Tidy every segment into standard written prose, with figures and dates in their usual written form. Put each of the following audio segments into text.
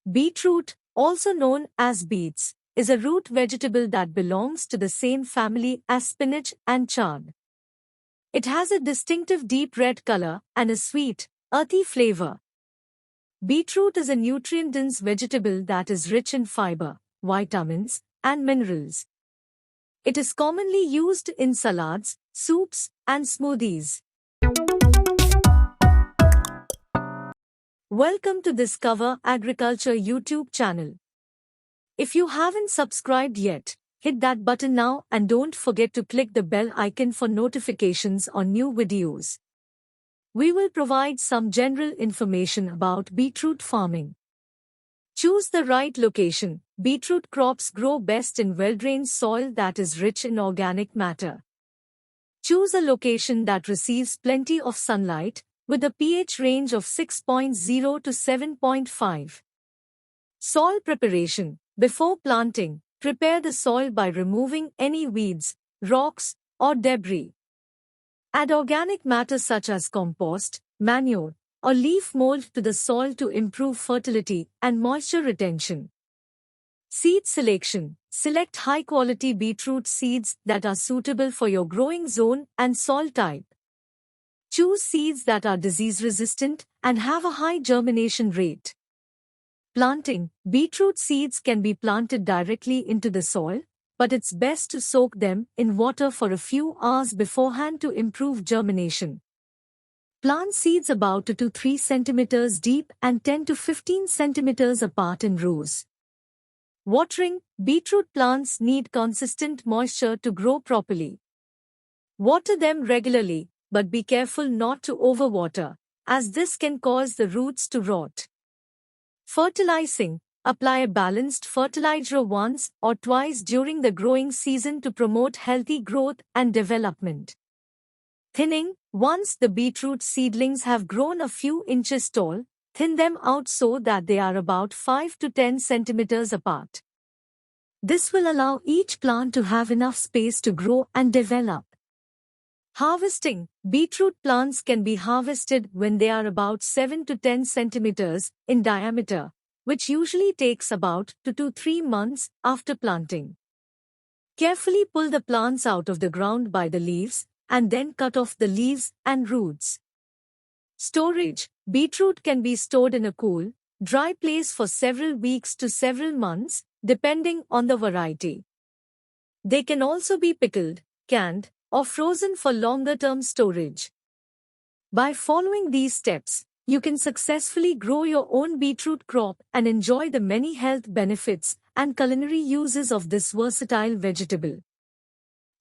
Beetroot, also known as beets, is a root vegetable that belongs to the same family as spinach and chard. It has a distinctive deep red color and a sweet, earthy flavor. Beetroot is a nutrient-dense vegetable that is rich in fiber, vitamins, and minerals. It is commonly used in salads, soups, and smoothies. Welcome to Discover Agriculture YouTube channel. If you haven't subscribed yet, hit that button now and don't forget to click the bell icon for notifications on new videos. We will provide some general information about beetroot farming. Choose the right location. Beetroot crops grow best in well-drained soil that is rich in organic matter. Choose a location that receives plenty of sunlight, with a pH range of 6.0 to 7.5. Soil preparation. Before planting, prepare the soil by removing any weeds, rocks, or debris. Add organic matter such as compost, manure, or leaf mold to the soil to improve fertility and moisture retention. Seed selection. Select high-quality beetroot seeds that are suitable for your growing zone and soil type. Choose seeds that are disease-resistant and have a high germination rate. Planting. Beetroot seeds can be planted directly into the soil, but it's best to soak them in water for a few hours beforehand to improve germination. Plant seeds about 2 to 3 centimeters deep and 10 to 15 centimeters apart in rows. Watering. Beetroot plants need consistent moisture to grow properly. Water them regularly, but be careful not to overwater, as this can cause the roots to rot. Fertilizing. Apply a balanced fertilizer once or twice during the growing season to promote healthy growth and development. Thinning. Once the beetroot seedlings have grown a few inches tall, thin them out so that they are about 5 to 10 centimeters apart. This will allow each plant to have enough space to grow and develop. Harvesting. Beetroot plants can be harvested when they are about 7 to 10 centimeters in diameter, which usually takes about 2 to 3 months after planting. Carefully pull the plants out of the ground by the leaves and then cut off the leaves and roots. Storage. Beetroot can be stored in a cool, dry place for several weeks to several months, depending on the variety. They can also be pickled, canned, or frozen for longer-term storage. By following these steps, you can successfully grow your own beetroot crop and enjoy the many health benefits and culinary uses of this versatile vegetable.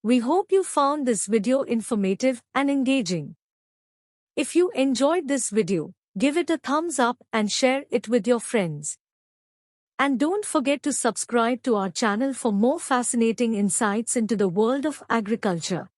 We hope you found this video informative and engaging. If you enjoyed this video, give it a thumbs up and share it with your friends. And don't forget to subscribe to our channel for more fascinating insights into the world of agriculture.